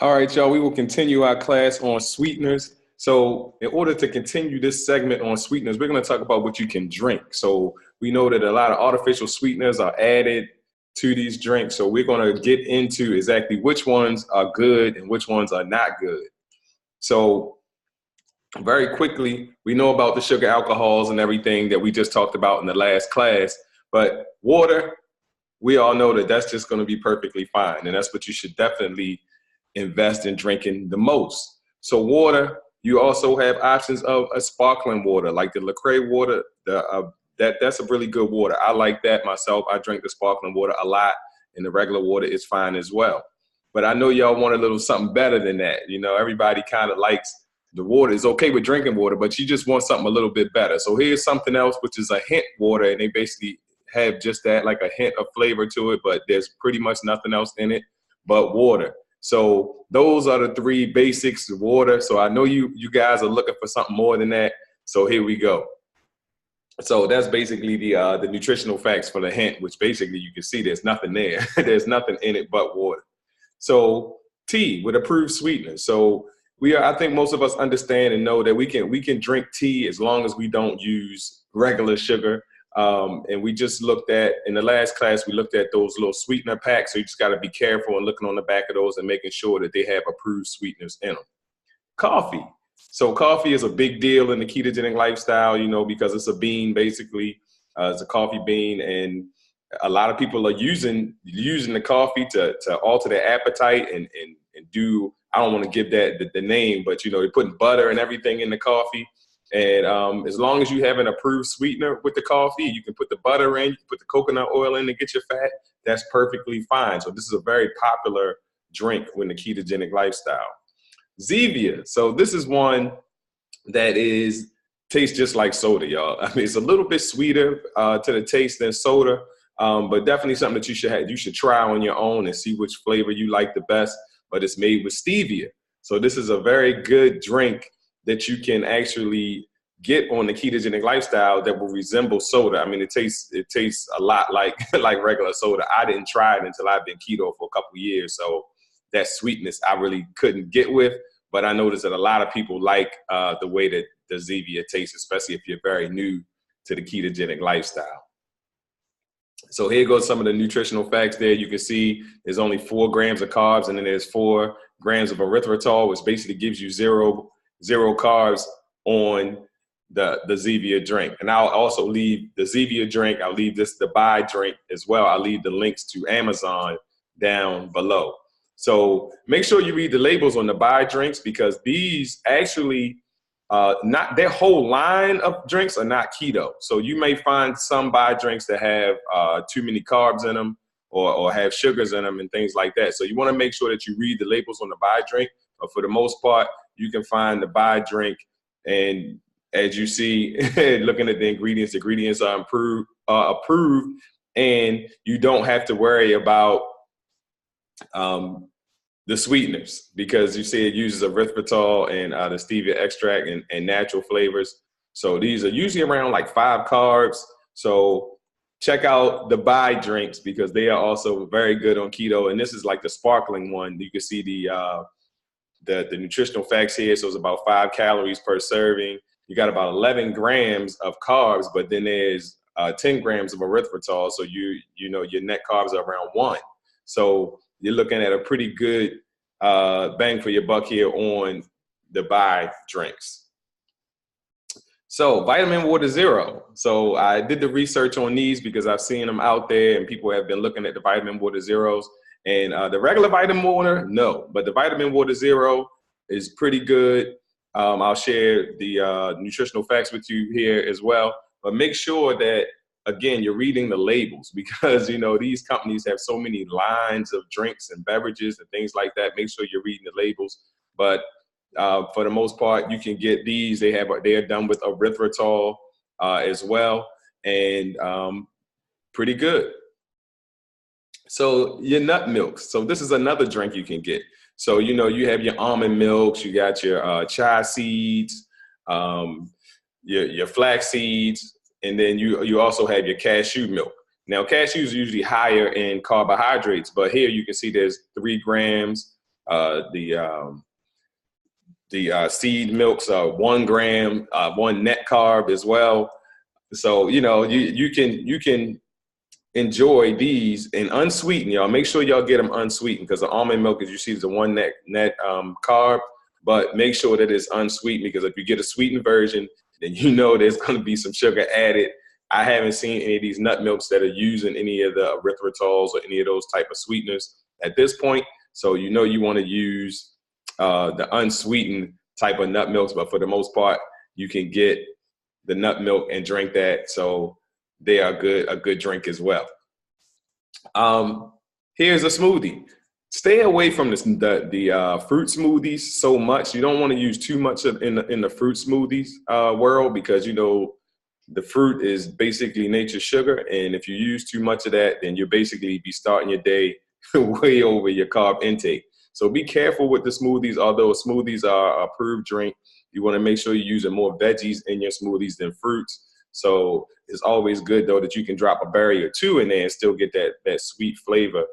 All right, y'all, we will continue our class on sweeteners. So in order to continue this segment on sweeteners, we're going to talk about what you can drink. So we know that a lot of artificial sweeteners are added to these drinks. So we're going to get into exactly which ones are good and which ones are not good. So very quickly, we know about the sugar alcohols and everything that we just talked about in the last class, but water, we all know that that's just going to be perfectly fine. And that's what you should definitely invest in drinking the most. So water, you also have options of a sparkling water, like the LaCroix water. That's a really good water. I like that myself. I drink the sparkling water a lot, and the regular water is fine as well. But I know y'all want a little something better than that. You know, everybody kind of likes the water. Is okay with drinking water, but you just want something a little bit better. So here's something else, which is a hint water, and they basically have just that, like a hint of flavor to it, but there's pretty much nothing else in it but water. So those are the three basics of water. So I know you guys are looking for something more than that. So here we go. So that's basically the nutritional facts for the hint, which basically you can see there's nothing there. There's nothing in it but water. So tea with approved sweeteners. So I think most of us understand and know that we can drink tea as long as we don't use regular sugar. And we just looked at, in the last class, we looked at those little sweetener packs. So you just got to be careful and looking on the back of those and making sure that they have approved sweeteners in them. Coffee. So coffee is a big deal in the ketogenic lifestyle, you know, because it's a bean, basically. It's a coffee bean. And a lot of people are using the coffee to alter their appetite and do, I don't want to give that the name, but, you know, they're putting butter and everything in the coffee. And as long as you have an approved sweetener with the coffee, you can put the butter in, you can put the coconut oil in to get your fat. That's perfectly fine. So this is a very popular drink in the ketogenic lifestyle. Zevia. So this is one that tastes just like soda, y'all. I mean, it's a little bit sweeter to the taste than soda, but definitely something that you should try on your own and see which flavor you like the best. But it's made with stevia. So this is a very good drink that you can actually get on the ketogenic lifestyle that will resemble soda. I mean, it tastes a lot like regular soda. I didn't try it until I've been keto for a couple of years. So that sweetness I really couldn't get with, but I noticed that a lot of people like the way that the Zevia tastes, especially if you're very new to the ketogenic lifestyle. So here goes some of the nutritional facts there. You can see there's only 4 grams of carbs, and then there's 4 grams of erythritol, which basically gives you zero carbs on the Zevia drink. And I'll also leave the Zevia drink. I'll leave the buy drink as well. I'll leave the links to Amazon down below. So make sure you read the labels on the buy drinks, because these actually, not their whole line of drinks are not keto. So you may find some buy drinks that have too many carbs in them or have sugars in them and things like that. So you want to make sure that you read the labels on the buy drink. But for the most part, you can find the buy drink, and as you see, looking at the ingredients are approved, and you don't have to worry about the sweeteners, because you see it uses erythritol and the stevia extract and natural flavors. So these are usually around like 5 carbs. So check out the buy drinks, because they are also very good on keto. And this is like the sparkling one. You can see the nutritional facts here. So it's about 5 calories per serving. You got about 11 grams of carbs, but then there's 10 grams of erythritol. So you know your net carbs are around 1. So you're looking at a pretty good bang for your buck here on the buy drinks. So vitamin water zero. So I did the research on these because I've seen them out there and people have been looking at the vitamin water zeros. And the regular vitamin water, no. But the vitamin water zero is pretty good. I'll share the nutritional facts with you here as well. But make sure that, again, you're reading the labels, because, you know, these companies have so many lines of drinks and beverages and things like that. Make sure you're reading the labels. But for the most part, you can get these. They are done with erythritol as well, and pretty good. So your nut milks. So this is another drink you can get. So, you know, you have your almond milks, you got your chia seeds, your flax seeds, and then you also have your cashew milk. Now, cashews are usually higher in carbohydrates, but here you can see there's 3 grams The seed milks are 1 gram, 1 net carb as well. So you can enjoy these and unsweetened, y'all. Make sure y'all get them unsweetened, because the almond milk, as you see, is the 1 net carb, but make sure that it's unsweetened, because if you get a sweetened version, then there's going to be some sugar added. I haven't seen any of these nut milks that are using any of the erythritols or any of those type of sweeteners at this point. So you want to use the unsweetened type of nut milks, but for the most part, you can get the nut milk and drink that. So they are a good drink as well. Here's a smoothie. Stay away from the fruit smoothies so much. You don't want to use too much in the fruit smoothies world, because the fruit is basically nature's sugar, and if you use too much of that, then you'll basically be starting your day way over your carb intake. So be careful with the smoothies. Although smoothies are an approved drink, you want to make sure you're using more veggies in your smoothies than fruits. So it's always good, though, that you can drop a berry or 2 in there and still get that sweet flavor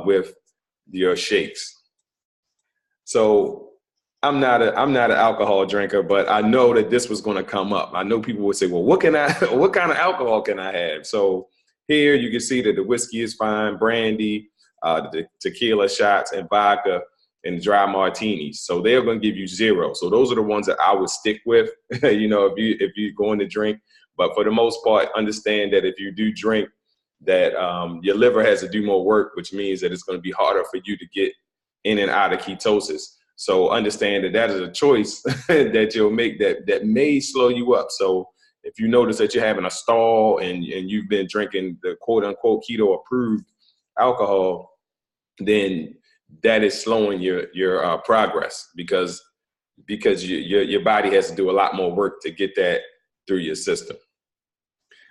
with your shakes. So I'm not an alcohol drinker, but I know that this was going to come up. I know people would say, well, what kind of alcohol can I have? So here you can see that the whiskey is fine, brandy, the tequila shots, and vodka, and dry martinis. So they're going to give you 0. So those are the ones that I would stick with, if you're going to drink. But for the most part, understand that if you do drink, that your liver has to do more work, which means that it's going to be harder for you to get in and out of ketosis. So understand that is a choice that you'll make that may slow you up. So if you notice that you're having a stall and you've been drinking the quote unquote keto approved alcohol, then that is slowing your progress, because your body has to do a lot more work to get that through your system.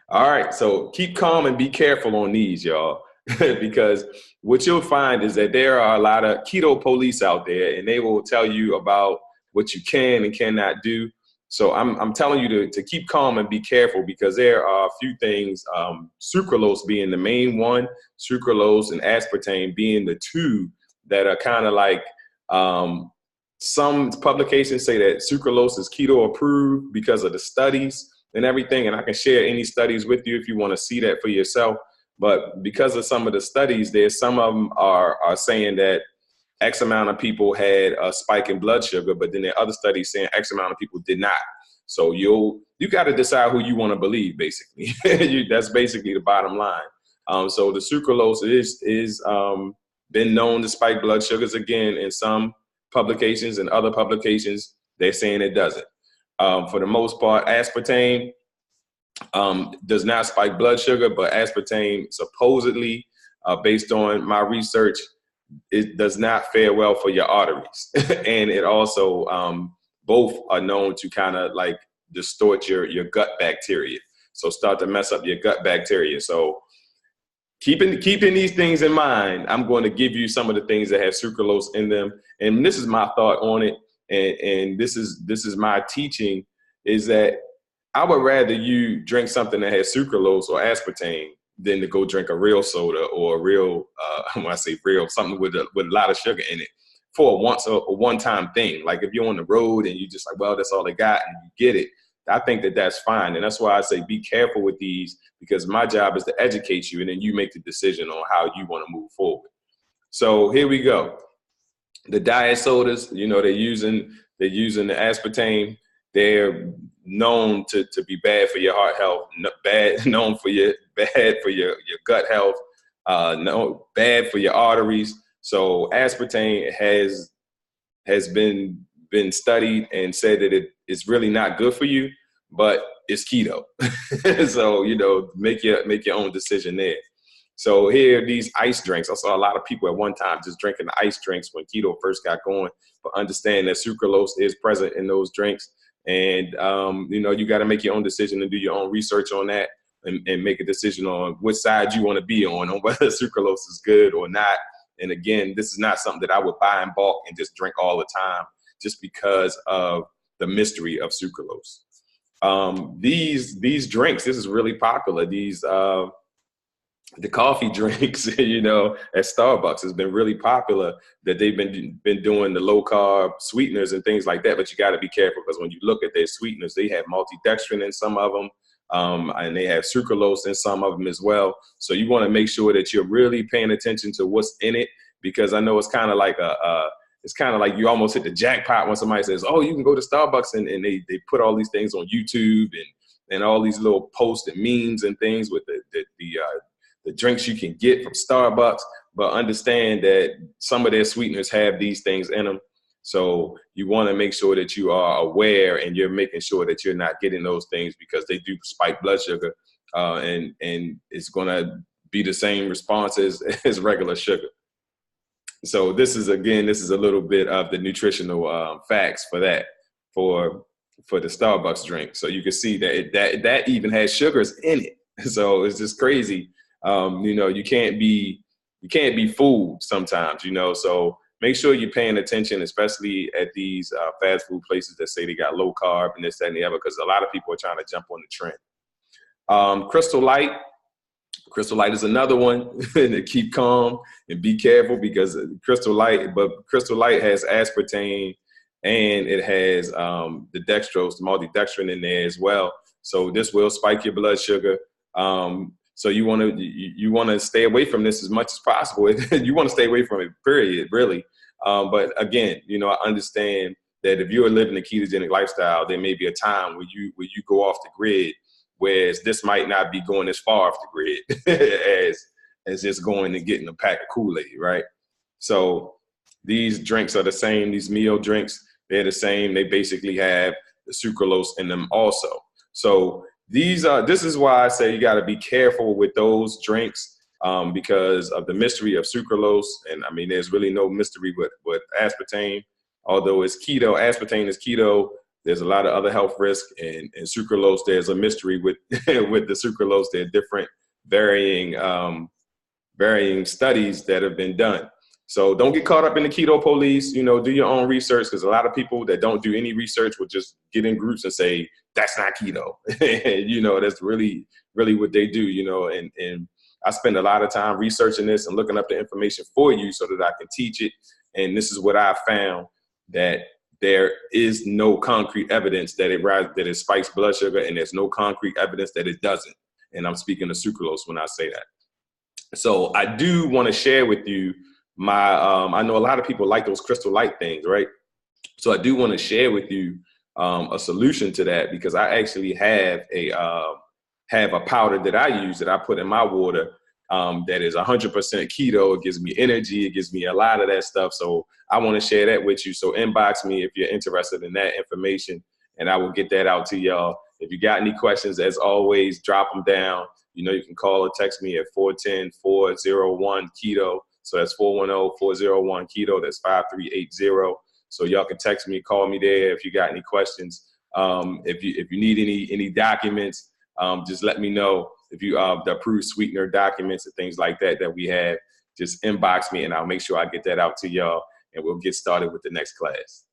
All right, so keep calm and be careful on these, y'all, because what you'll find is that there are a lot of keto police out there, and they will tell you about what you can and cannot do. So I'm telling you to keep calm and be careful, because there are a few things, sucralose being the main one, sucralose and aspartame being the 2 that are kind of like, some publications say that sucralose is keto approved because of the studies and everything. And I can share any studies with you if you want to see that for yourself. But because of some of the studies, some of them are saying that X amount of people had a spike in blood sugar, but then there are other studies saying X amount of people did not. So you got to decide who you want to believe, basically. That's basically the bottom line. So the sucralose is been known to spike blood sugars again in some publications, and other publications they're saying it doesn't. For the most part, aspartame does not spike blood sugar, but aspartame supposedly, based on my research, it does not fare well for your arteries. And it also, both are known to kind of like distort your gut bacteria. So start to mess up your gut bacteria. So keeping these things in mind, I'm going to give you some of the things that have sucralose in them. And this is my thought on it. And this is my teaching, is that I would rather you drink something that has sucralose or aspartame than to go drink a real soda or a real, when I say real, something with a lot of sugar in it for a one-time thing. Like if you're on the road and you just like, well, that's all they got, and you get it. I think that's fine. And that's why I say be careful with these, because my job is to educate you, and then you make the decision on how you want to move forward. So here we go. The diet sodas, they're using the aspartame. They're known to be bad for your heart health, bad for your gut health, bad for your arteries. So aspartame has been studied and said that it is really not good for you, but it's keto. So make your own decision there. So here, these ice drinks. I saw a lot of people at one time just drinking the ice drinks when keto first got going, but understand that sucralose is present in those drinks. And, you got to make your own decision and do your own research on that, and make a decision on which side you want to be on whether sucralose is good or not. And again, this is not something that I would buy in bulk and just drink all the time just because of the mystery of sucralose. These drinks, this is really popular. These the coffee drinks, you know, at Starbucks has been really popular, that they've been doing the low carb sweeteners and things like that. But you got to be careful, because when you look at their sweeteners, they have maltodextrin in some of them, and they have sucralose in some of them as well. So you want to make sure that you're really paying attention to what's in it, because I know it's kind of like it's kind of like you almost hit the jackpot when somebody says, "Oh, you can go to Starbucks," and they put all these things on YouTube and all these little posts and memes and things with the drinks you can get from Starbucks. But understand that some of their sweeteners have these things in them. So you want to make sure that you are aware, and you're making sure that you're not getting those things, because they do spike blood sugar, and it's going to be the same response as regular sugar. So this is a little bit of the nutritional facts for that, for the Starbucks drink. So you can see that that even has sugars in it. So it's just crazy. You know, you can't be fooled sometimes, you know. So make sure you're paying attention, especially at these fast food places that say they got low carb and this, that, and the other, because a lot of people are trying to jump on the trend. Crystal Light. Crystal Light is another one to keep calm and be careful, because Crystal Light has aspartame, and it has the dextrose, the maltodextrin in there as well. So this will spike your blood sugar. So you want to stay away from this as much as possible. You want to stay away from it, period, really. But again, you know, I understand that if you're living a ketogenic lifestyle, there may be a time where you go off the grid, whereas this might not be going as far off the grid as just going and getting a pack of Kool-Aid, right? So these drinks are the same. These meal drinks, they're the same. They basically have the sucralose in them also. So this is why I say you got to be careful with those drinks, because of the mystery of sucralose. And I mean, there's really no mystery with aspartame, although it's keto. Aspartame is keto. There's a lot of other health risk, and sucralose, there's a mystery with with the sucralose. There are different varying studies that have been done. So don't get caught up in the keto police. You know, do your own research, because a lot of people that don't do any research will just get in groups and say, that's not keto. You know, that's really, really what they do, you know, and I spend a lot of time researching this and looking up the information for you so that I can teach it. And this is what I found, that there is no concrete evidence that it spikes blood sugar, and there's no concrete evidence that it doesn't. And I'm speaking of sucralose when I say that. So I do want to share with you I know a lot of people like those Crystal Light things, right? So I do want to share with you a solution to that, because I actually have a powder that I use, that I put in my water, that is 100% keto. It gives me energy. It gives me a lot of that stuff. So I want to share that with you. So inbox me if you're interested in that information, and I will get that out to y'all. If you got any questions, as always, drop them down. You know, you can call or text me at 410-401-KETO. So that's 410-401-KETO. That's 5380. So y'all can text me, call me there if you got any questions. If you need any documents, just let me know. If you the approved sweetener documents and things like that we have, just inbox me, and I'll make sure I get that out to y'all, and we'll get started with the next class.